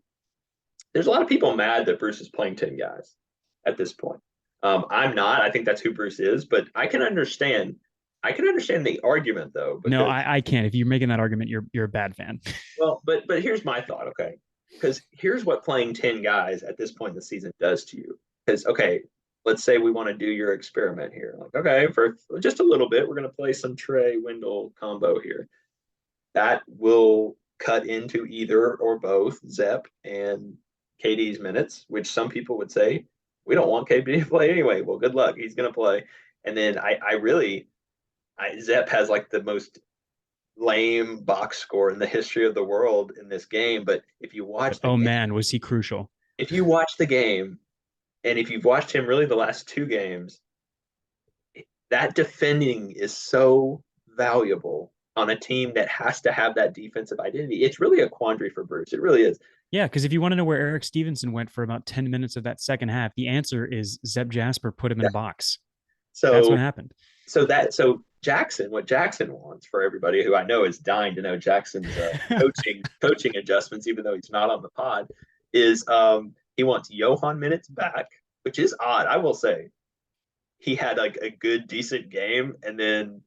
There's a lot of people mad that Bruce is playing 10 guys at this point. I'm not. I think that's who Bruce is, but I can understand. I can understand the argument though, No, because I can't. If you're making that argument, you're a bad fan. but here's my thought, okay? Because here's what playing 10 guys at this point in the season does to you. Because okay, let's say we want to do your experiment here. Like, okay, for just a little bit, we're gonna play some Trey Wendell combo here. That will cut into either or both Zep and KD's minutes, which some people would say we don't want KD to play anyway. Well, good luck. He's going to play. And then Zep has like the most lame box score in the history of the world in this game. But if you watch Oh man, was he crucial? if you watch the game, and if you've watched him really the last two games, that defending is so valuable on a team that has to have that defensive identity. It's really a quandary for Bruce. It really is. Yeah, because if you want to know where Eric Stevenson went for about 10 minutes of that second half, the answer is Zeb Jasper put him in Yeah. a box. That's what So happened. so Jackson, what Jackson wants for everybody who I know is dying to know Jackson's coaching adjustments, even though he's not on the pod, is he wants Johan minutes back, which is odd. I will say he had like a good, decent game, and then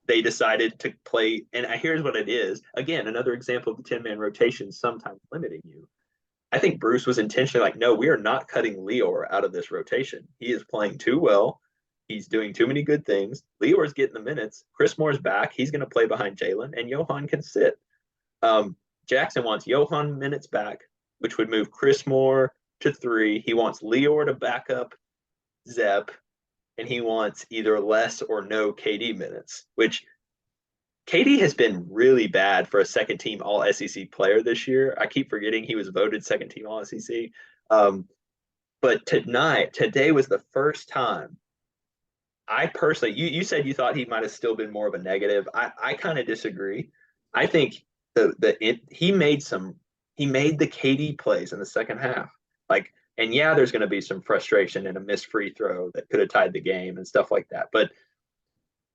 they decided to play. And here's what it is. Again, another example of the 10-man rotation sometimes limiting you. I think Bruce was intentionally like, no, we are not cutting Lior out of this rotation. He is playing too well. He's doing too many good things. Lior's getting the minutes. Chris Moore's back. He's going to play behind Jalen, and Johan can sit. Jackson wants Johan minutes back, which would move Chris Moore to three. He wants Lior to back up Zep, and he wants either less or no KD minutes, which KD has been really bad for a second team All SEC player this year. I keep forgetting he was voted second team All SEC. But today was the first time I personally, you said you thought he might have still been more of a negative. I kind of disagree. I think he made the KD plays in the second half. Like, and yeah, there's going to be some frustration and a missed free throw that could have tied the game and stuff like that. But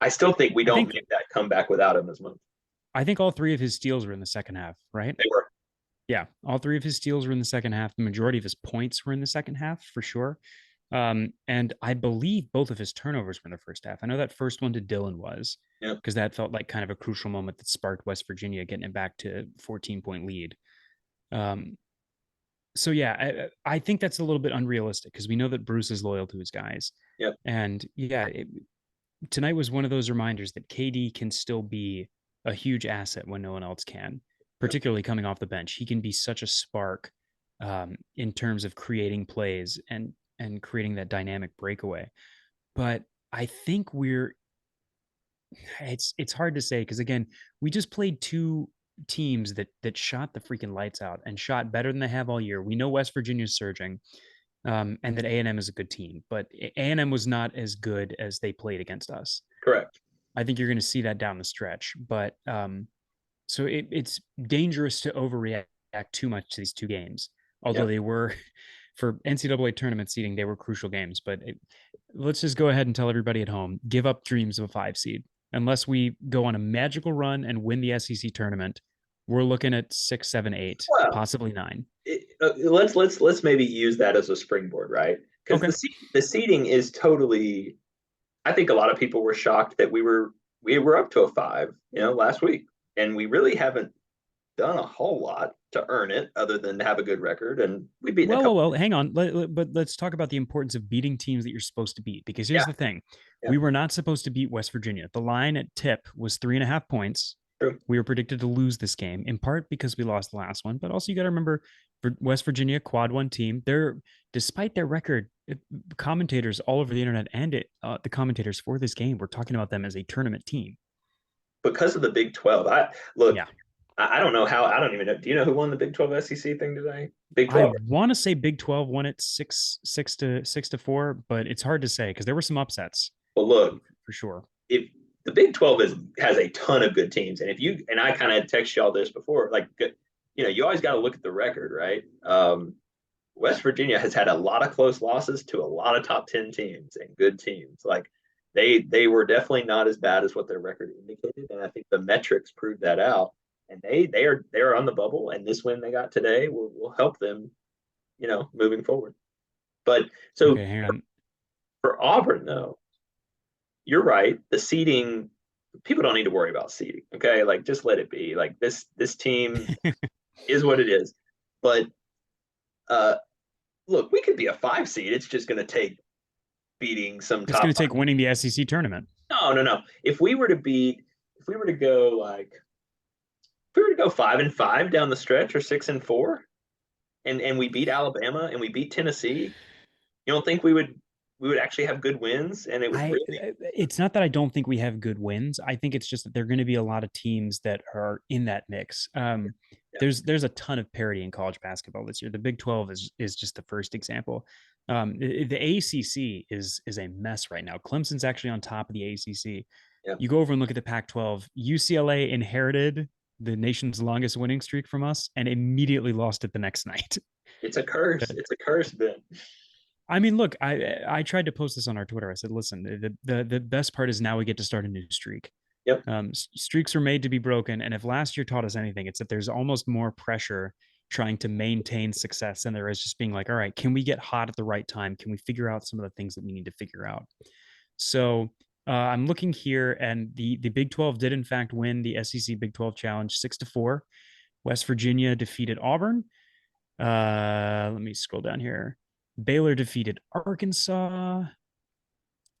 I still think we I don't think make that comeback without him as much. I think all three of his steals were in the second half, right? They were. Yeah, all three of his steals were in the second half. The majority of his points were in the second half for sure. And I believe both of his turnovers were in the first half. I know that first one to Dylan was because that felt like kind of a crucial moment that sparked West Virginia getting it back to 14-point lead. So yeah, I think that's a little bit unrealistic because we know that Bruce is loyal to his guys. Yep. And yeah, tonight was one of those reminders that KD can still be a huge asset when no one else can, particularly coming off the bench. He can be such a spark in terms of creating plays and creating that dynamic breakaway. But I think it's hard to say because again, we just played two teams that shot the freaking lights out and shot better than they have all year. We know West Virginia's surging, and that A&M is a good team, but A&M was not as good as they played against us. Correct. I think you're going to see that down the stretch. But so it's dangerous to overreact too much to these two games, although Yeah. they were for NCAA tournament seeding, they were crucial games. But let's just go ahead and tell everybody at home, give up dreams of a 5 seed. Unless we go on a magical run and win the SEC tournament, we're looking at 6, 7, 8, Well, possibly 9. let's maybe use that as a springboard, right? Because Okay. the seeding is totally. I think a lot of people were shocked that we were up to a 5, last week, and we really haven't done a whole lot to earn it other than to have a good record, and we beat a Well, well, couple. well, hang on. But let's talk about the importance of beating teams that you're supposed to beat. Because here's Yeah, the thing: yeah, we were not supposed to beat West Virginia. The line at tip was 3.5 points. true. We were predicted to lose this game in part because we lost the last one, but also you got to remember for West Virginia quad one team, they're despite their record, commentators all over the internet and the commentators for this game were talking about them as a tournament team. Because of the Big 12. I look. Yeah, I don't know how. I don't even know. Do you know who won the Big 12 SEC thing today? Big I 12. want to say Big 12 won it 6-4, but it's hard to say because there were some upsets Well, look, for sure. if the Big 12 has a ton of good teams, and if you and I kind of text y'all this before, like you always got to look at the record, right? West Virginia has had a lot of close losses to a lot of top 10 teams and good teams. Like they were definitely not as bad as what their record indicated, and I think the metrics prove that out. And they are on the bubble, and this win they got today will help them, moving forward. But so Okay, hang on. for Auburn though, you're right. The seeding, people don't need to worry about seeding. Okay, like just let it be. Like this team is what it is. But uh, look, we could be a 5 seed. It's just going to take beating some It's going top to five. take winning the SEC tournament. No, no, no. If we were to go like, if we were to go 5-5 down the stretch or 6-4, and we beat Alabama and we beat Tennessee, you don't think we would actually have good wins and it would I really. it's not that I don't think we have good wins. I think it's just that there are going to be a lot of teams that are in that mix. Yeah, There's a ton of parity in college basketball this year. The Big 12 is just the first example. The ACC is a mess right now. Clemson's actually on top of the ACC. yeah. You go over and look at the Pac-12. UCLA inherited the nation's longest winning streak from us and immediately lost it the next night. It's a curse. It's a curse, Ben. I mean, look, I tried to post this on our Twitter. I said, listen, the best part is now we get to start a new streak. Yep. Streaks are made to be broken, and if last year taught us anything, it's that there's almost more pressure trying to maintain success than there is just being like, all right, can we get hot at the right time? Can we figure out some of the things that we need to figure out? So I'm looking here, and the Big 12 did in fact win the SEC Big 12 Challenge 6-4. West Virginia defeated Auburn. Let me scroll down here. Baylor defeated Arkansas.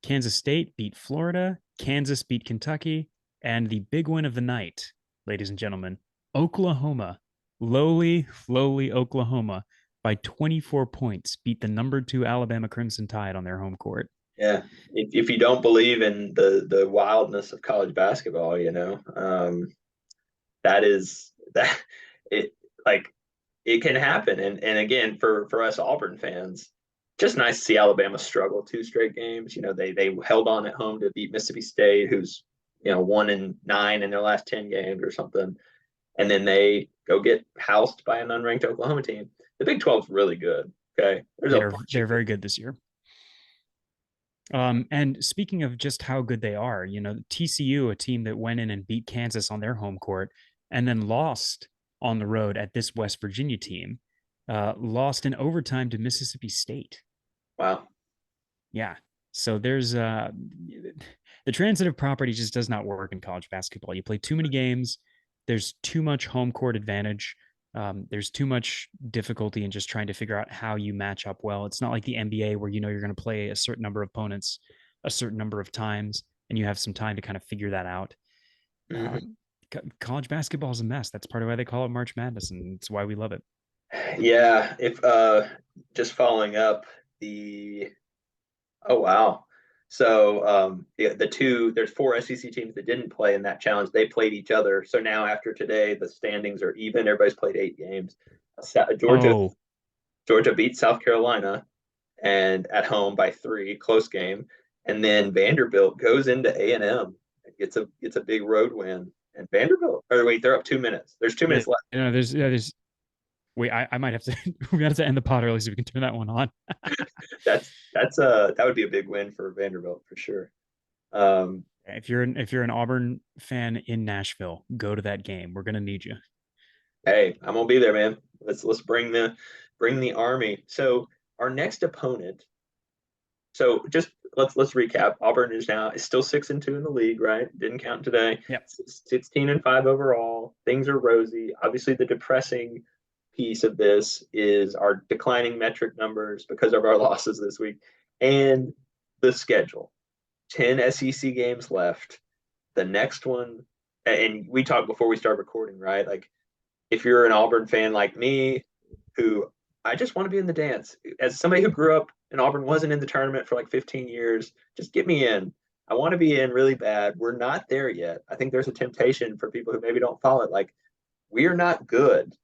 Kansas State beat Florida. Kansas beat Kentucky. And the big win of the night, ladies and gentlemen, Oklahoma, lowly Oklahoma, by 24 points, beat the number 2 Alabama Crimson Tide on their home court. Yeah. If you don't believe in the wildness of college basketball, that is that it like it can happen. And again, for us Auburn fans, just nice to see Alabama struggle 2 straight games. They held on at home to beat Mississippi State, who's 1-9 in their last 10 games or something, and then they go get housed by an unranked Oklahoma team. The Big 12 is really good. Okay, there's a bunch They're of good. very good this year. And speaking of just how good they are, TCU, a team that went in and beat Kansas on their home court and then lost on the road at this West Virginia team, lost in overtime to Mississippi State. Wow. Yeah. So there's the transitive property just does not work in college basketball. You play too many games. There's too much home court advantage. There's too much difficulty in just trying to figure out how you match up well. It's not like the NBA where you're going to play a certain number of opponents a certain number of times and you have some time to kind of figure that out. Mm-hmm. Um, College basketball is a mess. That's part of why they call it March Madness, and it's why we love it. Yeah, if just following up the oh wow. So there's 4 SEC teams that didn't play in that challenge. They played each other. So now after today, the standings are even. Everybody's played 8 games. Georgia Oh, Georgia beat South Carolina and at home by 3, close game. And then Vanderbilt goes into A&M gets a big road win. And Vanderbilt, or wait, they're up 2 minutes. There's 2 minutes left. There's wait, I might have to we have to end the pod early so we can turn that one on. That would be a big win for Vanderbilt for sure. Um, If you're an Auburn fan in Nashville, go to that game. We're gonna need you. hey, I'm gonna be there, man. Let's bring the army. So our next opponent. So just let's recap. Auburn is still 6-2 in the league, right? Didn't count today. Yep. 16-5 overall. Things are rosy. Obviously, the depressing piece of this is our declining metric numbers because of our losses this week and the schedule. 10 SEC games left. The next one, and we talked before we start recording, right? Like if you're an Auburn fan like me, who I just want to be in the dance. As somebody who grew up in Auburn, wasn't in the tournament for like 15 years, just get me in. I want to be in really bad. We're not there yet. I think there's a temptation for people who maybe don't follow it. Like we're not good.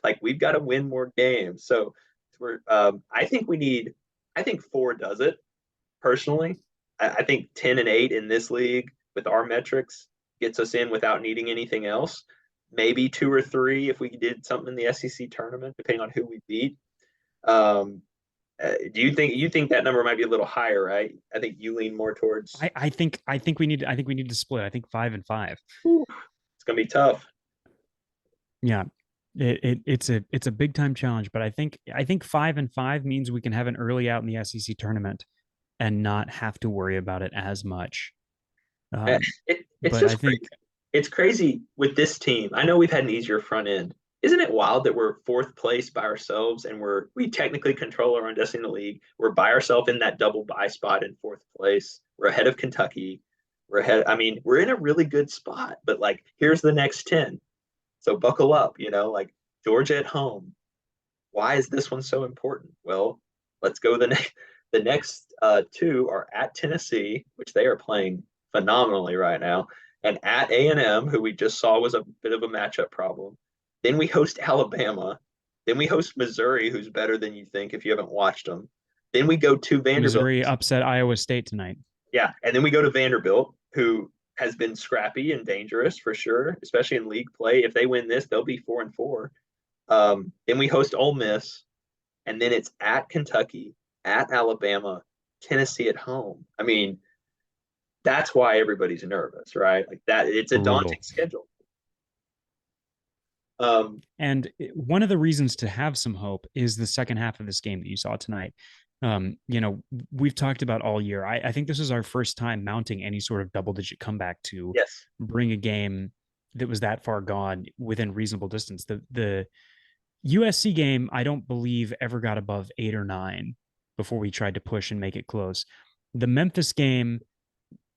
Like we've got to win more games. So I think we need. I think 4 does it personally. I think 10-8 in this league with our metrics gets us in without needing anything else. Maybe 2 or 3 if we did something in the SEC tournament, depending on who we beat. Um, do you think that number might be a little higher, right? I think you lean more towards. I think we need to split. I think 5-5. It's gonna be tough. Yeah. It's a big time challenge, but I think 5-5 means we can have an early out in the SEC tournament and not have to worry about it as much. Uh, Um, it's but I just think crazy. It's crazy with this team. I know we've had an easier front end. Isn't it wild that we're fourth place by ourselves and we technically control our own destiny in the league? We're by ourselves in that double bye spot in fourth place. We're ahead of Kentucky. We're ahead. I mean, we're in a really good spot. But like, here's the next 10. So buckle up. Like Georgia at home. Why is this one so important? Well, let's go the next. The next 2 are at Tennessee, which they are playing phenomenally right now, and at A&M, who we just saw was a bit of a matchup problem. Then we host Alabama. Then we host Missouri, who's better than you think if you haven't watched them. Then we go to Vanderbilt. Missouri upset Iowa State tonight. Yeah, and then we go to Vanderbilt, who has been scrappy and dangerous for sure, especially in league play. If they win this, they'll be 4-4. Then we host Ole Miss, and then it's at Kentucky, at Alabama, Tennessee at home. I mean, that's why everybody's nervous, right? Like that, it's a daunting Brutal. schedule. Um, And one of the reasons to have some hope is the second half of this game that you saw tonight. We've talked about all year. I think this is our first time mounting any sort of double digit comeback to yes, bring a game that was that far gone within reasonable distance. The USC game, I don't believe ever got above 8 or 9 before we tried to push and make it close. The Memphis game,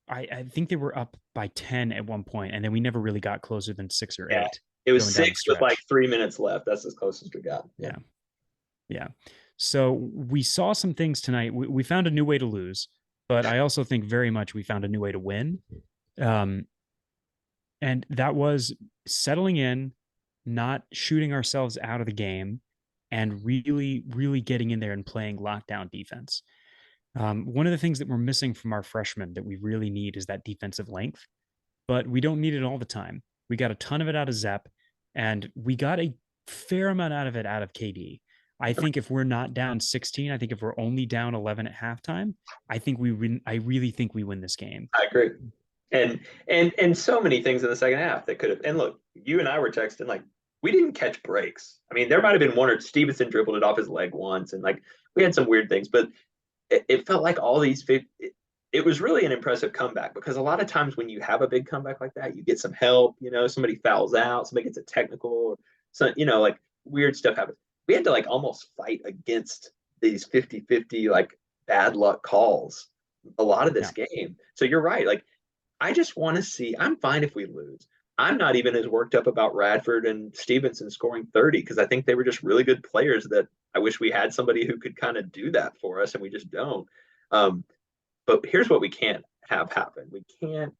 I think they were up by 10 at one point, and then we never really got closer than 6 or yeah, 8 it was going down the 6 with like stretch. 3 minutes left. That's as close as we got. Yeah, Yeah. Yeah. So we saw some things tonight. We found a new way to lose, but I also think very much we found a new way to win. Um, and that was settling in, not shooting ourselves out of the game, and really, really getting in there and playing lockdown defense. One of the things that we're missing from our freshmen that we really need is that defensive length, but we don't need it all the time. We got a ton of it out of Zep, and we got a fair amount out of it out of KD. I think if we're not down 16, I think if we're only down 11 at halftime, I think we win. I really think we win this game. I agree. And so many things in the second half that could have. And look, you and I were texting like we didn't catch breaks. I mean, there might have been one or Stevenson dribbled it off his leg once, and like we had some weird things, but it felt like all these. It was really an impressive comeback because a lot of times when you have a big comeback like that, you get some help. Somebody fouls out, somebody gets a technical, or so like weird stuff happens. We had to like almost fight against these 50-50 like bad luck calls a lot of this Yeah. game. So you're right. Like I just want to see. I'm fine if we lose. I'm not even as worked up about Radford and Stevenson scoring 30 because I think they were just really good players that I wish we had somebody who could kind of do that for us, and we just don't. Um, but here's what we can't have happen. We can't.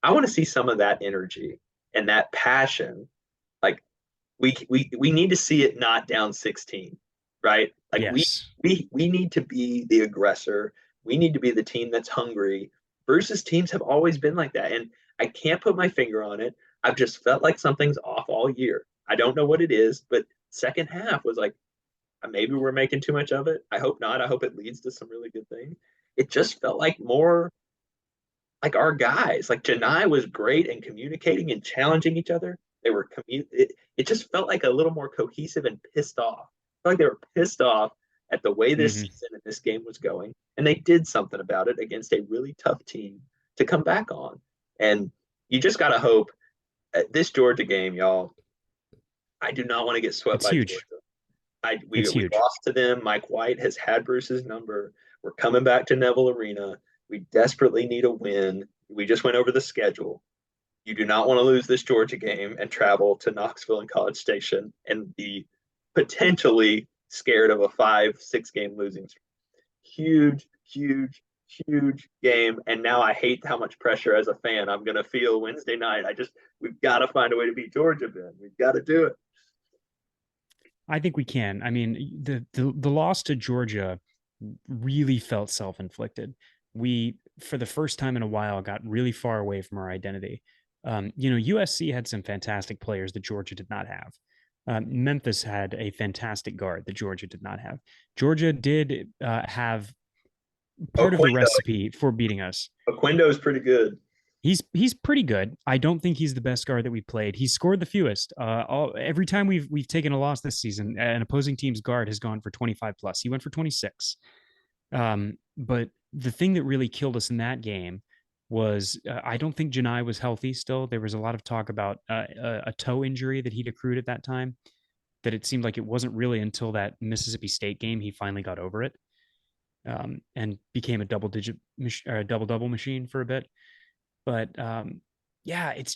I want to see some of that energy and that passion. Like we need to see it not down 16, right? Like we Yes. we we need to be the aggressor. We need to be the team that's hungry. Versus teams have always been like that. And I can't put my finger on it. I've just felt like something's off all year. I don't know what it is, but second half was like maybe we're making too much of it. I hope not. I hope it leads to some really good things. It just felt like more like our guys. Like Janai was great in communicating and challenging each other. They were it just felt like a little more cohesive and pissed off. I felt like they were pissed off at the way this Hmm. season and this game was going, and they did something about it against a really tough team to come back on. And you just gotta hope at this Georgia game, y'all. I do not want to get swept It's by huge. Georgia. It's We huge. lost to them. Mike White has had Bruce's number. We're coming back to Neville Arena. We desperately need a win. We just went over the schedule. You do not want to lose this Georgia game and travel to Knoxville and College Station and be potentially scared of a 5, 6 game losing streak. Huge, huge, huge game. And now I hate how much pressure as a fan I'm going to feel Wednesday night. We've got to find a way to beat Georgia, Ben. We've got to do it. I think we can. I mean, the loss to Georgia really felt self-inflicted. We, for the first time in a while, got really far away from our identity. USC had some fantastic players that Georgia did not have. Memphis had a fantastic guard that Georgia did not have. Georgia did have part of the Oquendo, recipe for beating us. Oquendo is pretty good. He's pretty good. I don't think he's the best guard that we played. He scored the fewest. Every time we've taken a loss this season, an opposing team's guard has gone for 25 plus. He went for 26. But the thing that really killed us in that game was I don't think Janai was healthy still. There was a lot of talk about a toe injury that he'd accrued at that time, that it seemed like it wasn't really until that Mississippi State game he finally got over it, and became a double double machine for a bit. But yeah, it's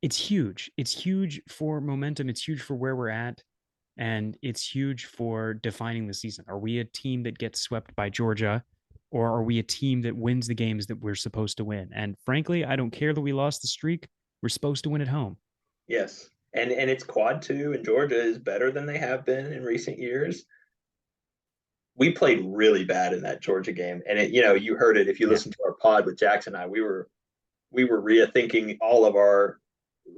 huge. It's huge for momentum. It's huge for where we're at. And it's huge for defining the season. Are we a team that gets swept by Georgia, or are we a team that wins the games that we're supposed to win? And frankly, I don't care that we lost the streak. We're supposed to win at home. Yes. And it's quad two, and Georgia is better than they have been in recent years. We played really bad in that Georgia game. And you heard it if you Yeah. listen to our pod with Jackson and I, we were rethinking all of our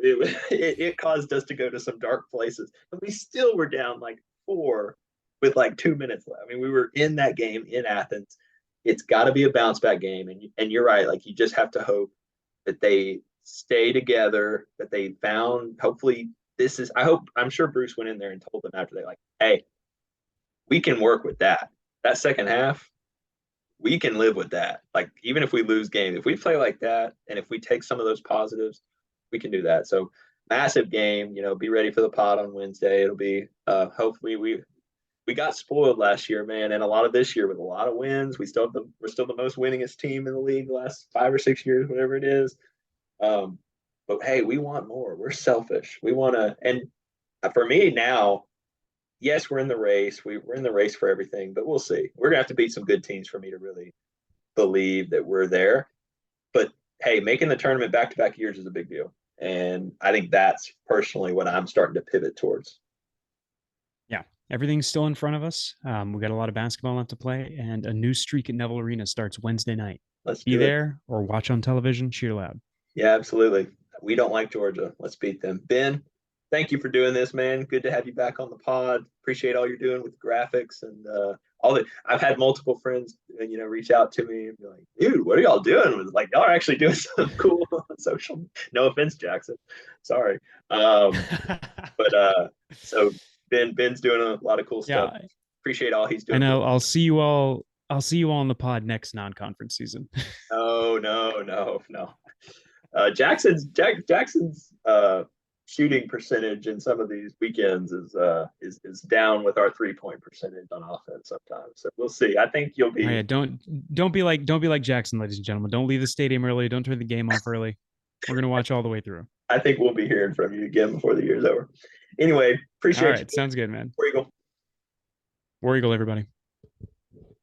it caused us to go to some dark places. And we still were down like 4 with like 2 minutes left. I mean, we were in that game in Athens. It's got to be a bounce back game, and you're right. Like you just have to hope that they stay together. That they found. Hopefully, this is. I hope. I'm sure Bruce went in there and told them after they like, hey, we can work with that. That second half, we can live with that. Like even if we lose games, if we play like that, and if we take some of those positives, we can do that. So massive game. Be ready for the pod on Wednesday. It'll be hopefully we got spoiled last year, man, and a lot of this year with a lot of wins. We're still the most winningest team in the league the last 5 or 6 years, whatever it is. Um, but hey, we want more. We're selfish. We want to, and for me now, yes, we're in the race. We're in the race for everything, but we'll see. We're gonna have to beat some good teams for me to really believe that we're there. But hey, making the tournament back to back years is a big deal. And I think that's personally what I'm starting to pivot towards. Yeah. Everything's still in front of us. We got a lot of basketball left to play, and a new streak at Neville Arena starts Wednesday night. Let's Be do it. there or watch on television, cheer loud. Yeah, absolutely. We don't like Georgia. Let's beat them. Ben, thank you for doing this, man. Good to have you back on the pod. Appreciate all you're doing with graphics and all that. I've had multiple friends, reach out to me and be like, "Dude, what are y'all doing?" With like, y'all are actually doing something cool on social. No offense, Jackson. Sorry. But so Ben's doing a lot of cool stuff. Yeah. Appreciate all he's doing And for the. I'll see you all. I'll see you all in the pod next non-conference season. No, no, no, no. Jackson's shooting percentage in some of these weekends is down with our 3 point percentage on offense sometimes. So we'll see. I think you'll Oh yeah, be. don't be like Jackson, ladies and gentlemen. Don't leave the stadium early. Don't turn the game off early. We're gonna watch all the way through. I think we'll be hearing from you again before the year's over. Anyway, All appreciate right, you. sounds good, man. Where you go? War Eagle, everybody.